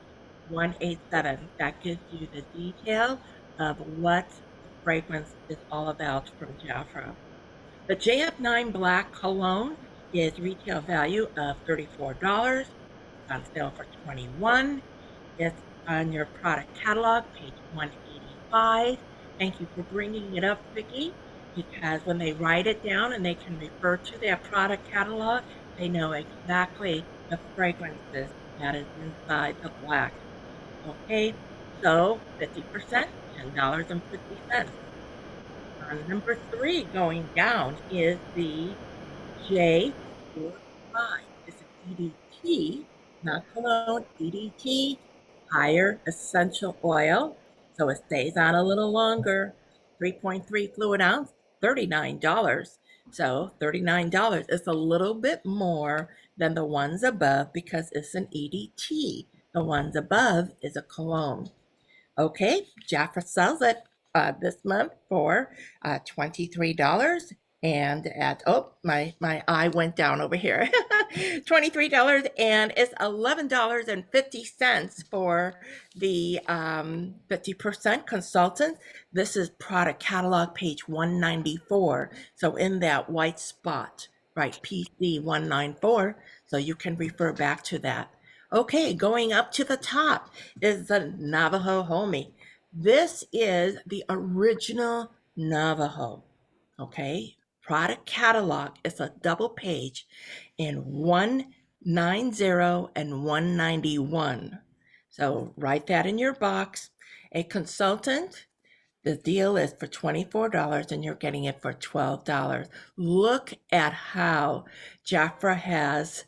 187. That gives you the detail of what the fragrance is all about from Jaffra. The JF9 Black Cologne is retail value of $34, on sale for $21. It's on your product catalog, page 185. Thank you for bringing it up, Vicki, because when they write it down and they can refer to their product catalog, they know exactly the fragrances that is inside the black. Okay, so 50%, $10.50. Number 3 going down is the J45. It's an EDT, not cologne, EDT, higher essential oil. So it stays on a little longer. 3.3 fluid ounce, $39. So $39 is a little bit more than the ones above because it's an EDT. The ones above is a cologne. Okay, Jaffra sells it this month for $23. And at, oh, my eye went down over here. $23, and it's $11.50 for the 50% consultant. This is product catalog page 194. So in that white spot, right, PC 194. So you can refer back to that. Okay, going up to the top is the Navajo Homie. This is the original Navajo. Okay, product catalog is a double page in 190 and 191. So write that in your box. A consultant, the deal is for $24 and you're getting it for $12. Look at how Jaffra has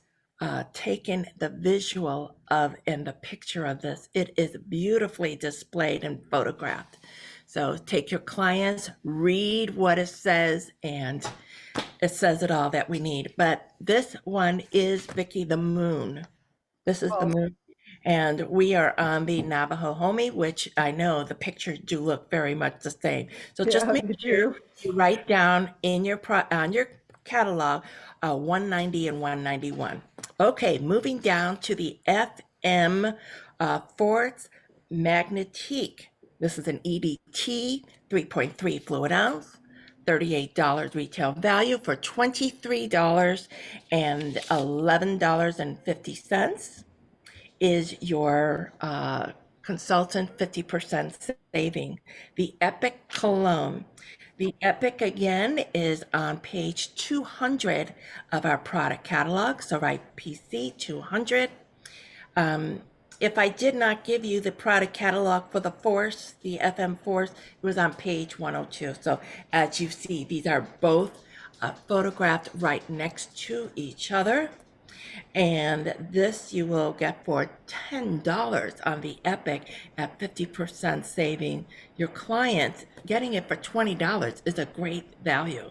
taken the visual of and the picture of this. It is beautifully displayed and photographed. So take your clients, read what it says, and it says it all that we need. But this one is Vicki the Moon. This is the moon. And we are on the Navajo Homie, which I know the pictures do look very much the same. So just make sure you write down in your on your catalog 190 and 191. Okay, moving down to the FM Forts Magnetique. This is an EDT, 3.3 fluid ounce, $38 retail value for $23, and $11.50 is your consultant 50% saving. The Epic Cologne. The Epic, again, is on page 200 of our product catalog. So write PC 200. If I did not give you the product catalog for the Force, the FM Force, it was on page 102. So as you see, these are both photographed right next to each other. And this you will get for $10 on the Epic at 50% saving. Your client getting it for $20 is a great value.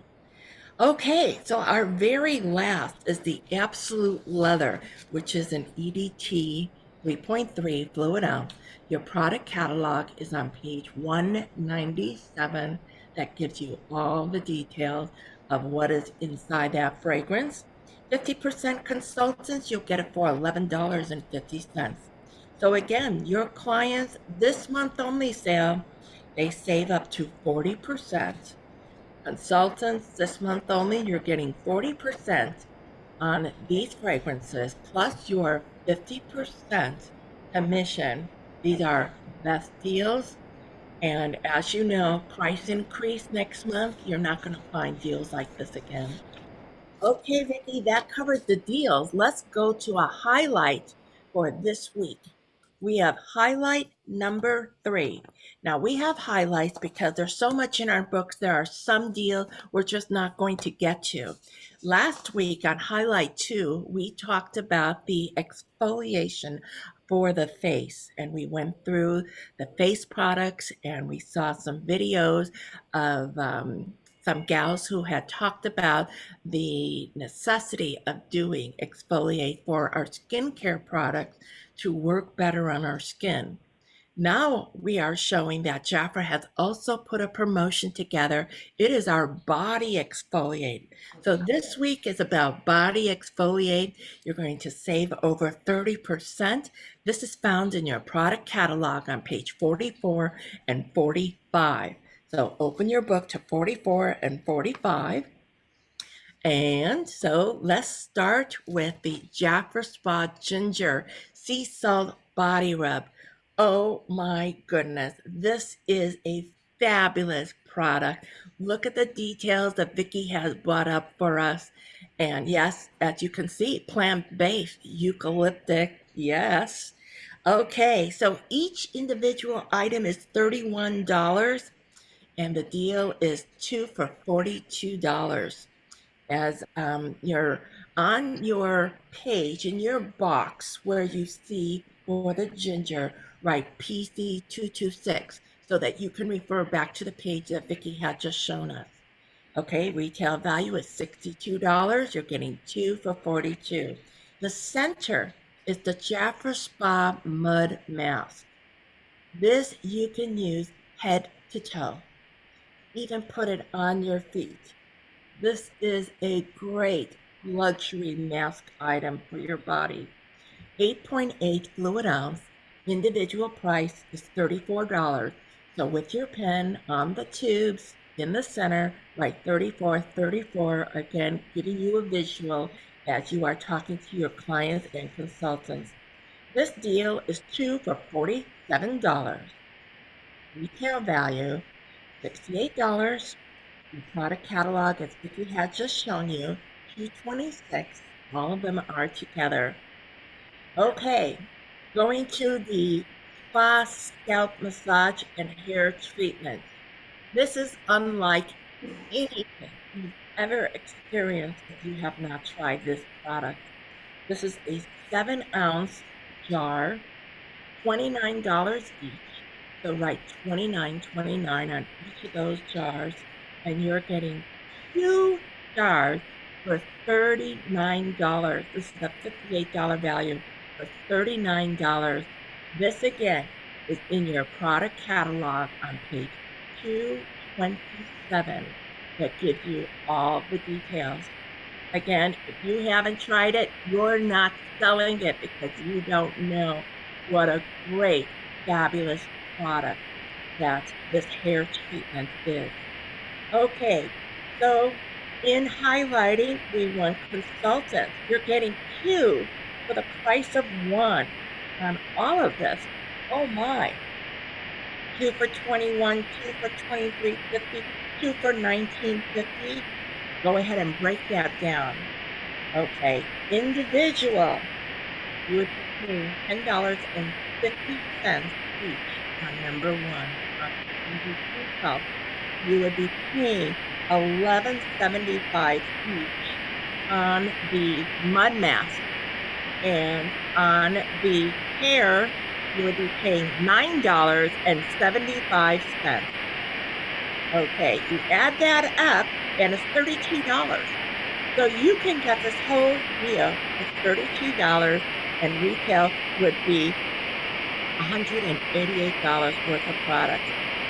Okay, so our very last is the Absolute Leather, which is an EDT 3.3 fluid ounce. Your product catalog is on page 197. That gives you all the details of what is inside that fragrance. 50% consultants, you'll get it for $11.50. So again, your clients, this month only sale, they save up to 40%. Consultants, this month only, you're getting 40% on these fragrances, plus your 50% commission. These are best deals. And as you know, price increase next month, you're not going to find deals like this again. Okay, Vicki, that covers the deals. Let's go to a highlight for this week. We have highlight number 3. Now, we have highlights because there's so much in our books. There are some deals we're just not going to get to. Last week on highlight 2, we talked about the exfoliation for the face, and we went through the face products and we saw some videos of some gals who had talked about the necessity of doing exfoliate for our skincare products to work better on our skin. Now we are showing that Jaffra has also put a promotion together. It is our body exfoliate. So this week is about body exfoliate. You're going to save over 30%. This is found in your product catalog on page 44 and 45. So open your book to 44 and 45. And so let's start with the Jaffa Spa Ginger Sea Salt Body Rub. Oh my goodness, this is a fabulous product. Look at the details that Vicki has brought up for us. And yes, as you can see, plant-based, eucalyptic, yes. Okay, so each individual item is $31 and the deal is 2 for $42. As you're on your page in your box where you see for the ginger, write PC226 so that you can refer back to the page that Vicki had just shown us. Okay, retail value is $62. You're getting 2 for $42. The center is the Jaffa Spa Mud Mask. This you can use head to toe. Even put it on your feet. This is a great luxury mask item for your body. 8.8 fluid ounce, individual price is $34. So with your pen on the tubes in the center, write 34, again, giving you a visual as you are talking to your clients and consultants. This deal is 2 for $47. Retail value, $68. The product catalog, as Vicki had just shown you, 226. All of them are together. Okay, going to the spa scalp massage and hair treatment. This is unlike anything you've ever experienced if you have not tried this product. This is a 7-ounce jar, $29 each. So write $29.29 on each of those jars, and you're getting 2 jars for $39. This is a $58 value for $39. This again is in your product catalog on page 227 that gives you all the details. Again, if you haven't tried it, you're not selling it because you don't know what a great, fabulous product that this hair treatment is. Okay, so in highlighting, we want consultants. You're getting 2 for the price of 1 on all of this. Oh my. 2 for $21, 2 for $23.50, 2 for $19.50. Go ahead and break that down. Okay, individual, you would be paying $10.50 each on number 1. On you would be paying $11.75 each on the mud mask, and on the hair you would be paying $9.75. Okay, you add that up and it's $32. So you can get this whole deal for $32, and retail would be $188 worth of product.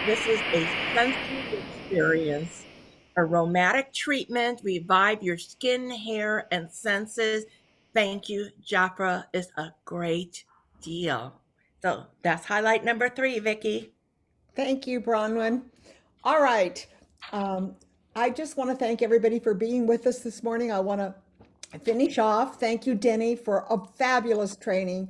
This is a sensory experience, aromatic treatment, revive your skin, hair, and senses. Thank you, Jaffra is a great deal. So that's highlight number 3, Vicki. Thank you, Bronwyn. All right. I just want to thank everybody for being with us this morning. I want to finish off. Thank you, Deni, for a fabulous training.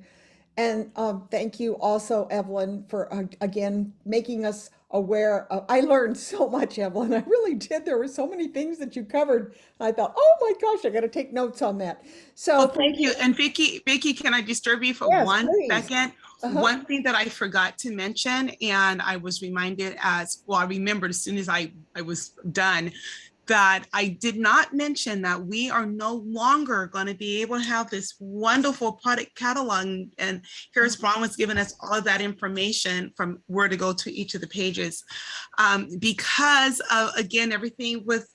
And thank you also, Evelyn, for again making us aware of. I learned so much, Evelyn. I really did. There were so many things that you covered. I thought, oh my gosh, I got to take notes on that. So Oh, thank you. And Vicky, can I disturb you for yes, one please. second? One thing that I forgot to mention, and I was reminded as well, I remembered as soon as I was done, that I did not mention that we are no longer going to be able to have this wonderful product catalog. And here's Bronwyn's given us all of that information from where to go to each of the pages. Because of, again, everything with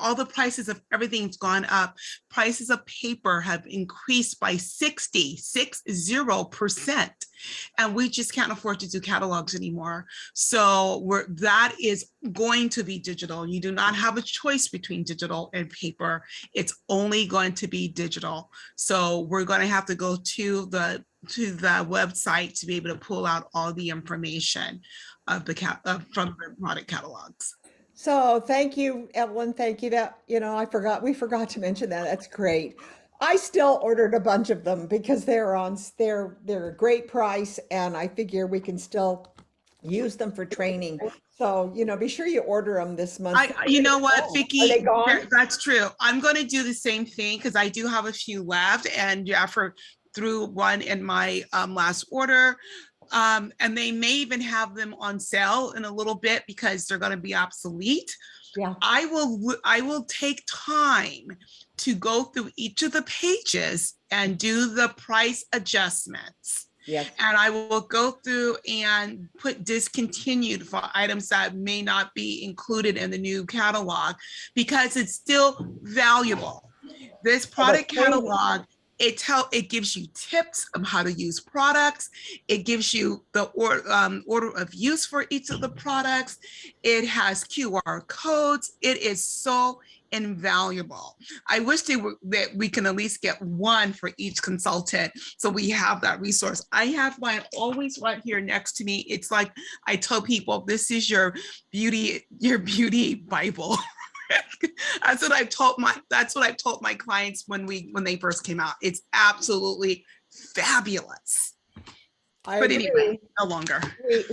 all the prices of everything's gone up. Prices of paper have increased by 60%. And we just can't afford to do catalogs anymore. So that is going to be digital. You do not have a choice between digital and paper. It's only going to be digital. So we're going to have to go to the website to be able to pull out all the information of from the product catalogs. So thank you, Evelyn. Thank you. That, we forgot to mention that. That's great. I still ordered a bunch of them because they're a great price, and I figure we can still use them for training. So, be sure you order them this month. You know what, Vicki? Are they gone? That's true. I'm going to do the same thing because I do have a few left, and Jaffra threw one in my last order. And they may even have them on sale in a little bit because they're going to be obsolete. Yeah. I will take time to go through each of the pages and do the price adjustments. Yes. And I will go through and put discontinued for items that may not be included in the new catalog because it's still valuable. This product catalog, it gives you tips of how to use products. It gives you the order of use for each of the products. It has QR codes. It is so invaluable. I wish that we can at least get one for each consultant so we have that resource. I have mine always right here next to me. It's like I tell people, this is your beauty Bible. That's what I've told my clients when they first came out. It's absolutely fabulous. But anyway, no longer.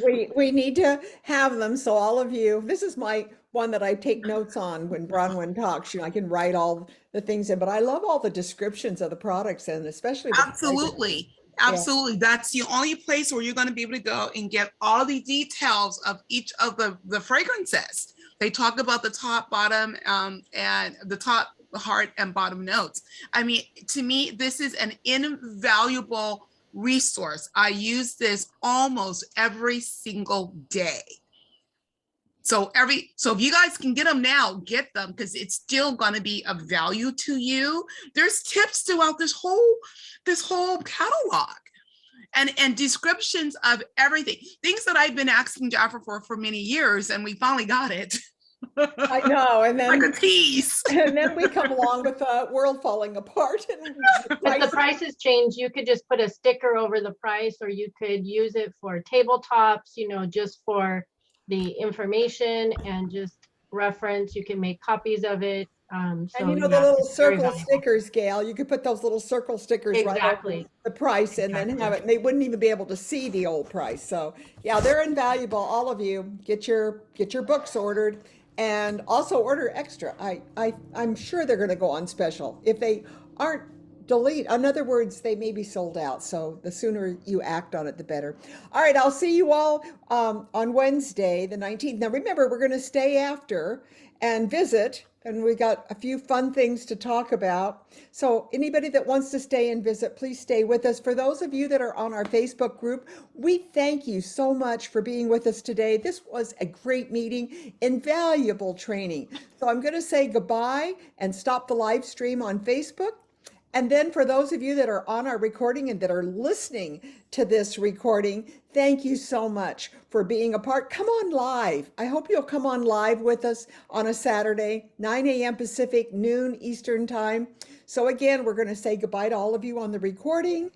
We need to have them. So all of you, this is my one that I take notes on when Bronwyn talks. I can write all the things in, but I love all the descriptions of the products and especially Absolutely. That's the only place where you're going to be able to go and get all the details of each of the fragrances. They talk about the top, bottom, and the top, heart, and bottom notes. I mean, to me, this is an invaluable resource. I use this almost every single day. So if you guys can get them now, get them because it's still going to be of value to you. There's tips throughout this whole catalog. And descriptions of everything, things that I've been asking Jaffra for many years, and we finally got it. I know, and then like a tease. And then we come along with the world falling apart. And if the prices change, you could just put a sticker over the price, or you could use it for tabletops, just for the information and just reference. You can make copies of it. And the little circle stickers, Gail, you could put those little circle stickers right over the price and then have it, and they wouldn't even be able to see the old price. So yeah, they're invaluable. All of you, get your books ordered and also order extra. I'm sure they're going to go on special. If they aren't, delete. In other words, they may be sold out. So the sooner you act on it, the better. All right, I'll see you all on Wednesday, the 19th. Now remember, we're going to stay after and visit. And we got a few fun things to talk about. So anybody that wants to stay and visit, please stay with us. For those of you that are on our Facebook group, we thank you so much for being with us today. This was a great meeting, invaluable training. So I'm going to say goodbye and stop the live stream on Facebook. And then for those of you that are on our recording and that are listening to this recording, thank you so much for being a part. Come on live. I hope you'll come on live with us on a Saturday, 9 a.m. Pacific, noon Eastern time. So again, we're going to say goodbye to all of you on the recording.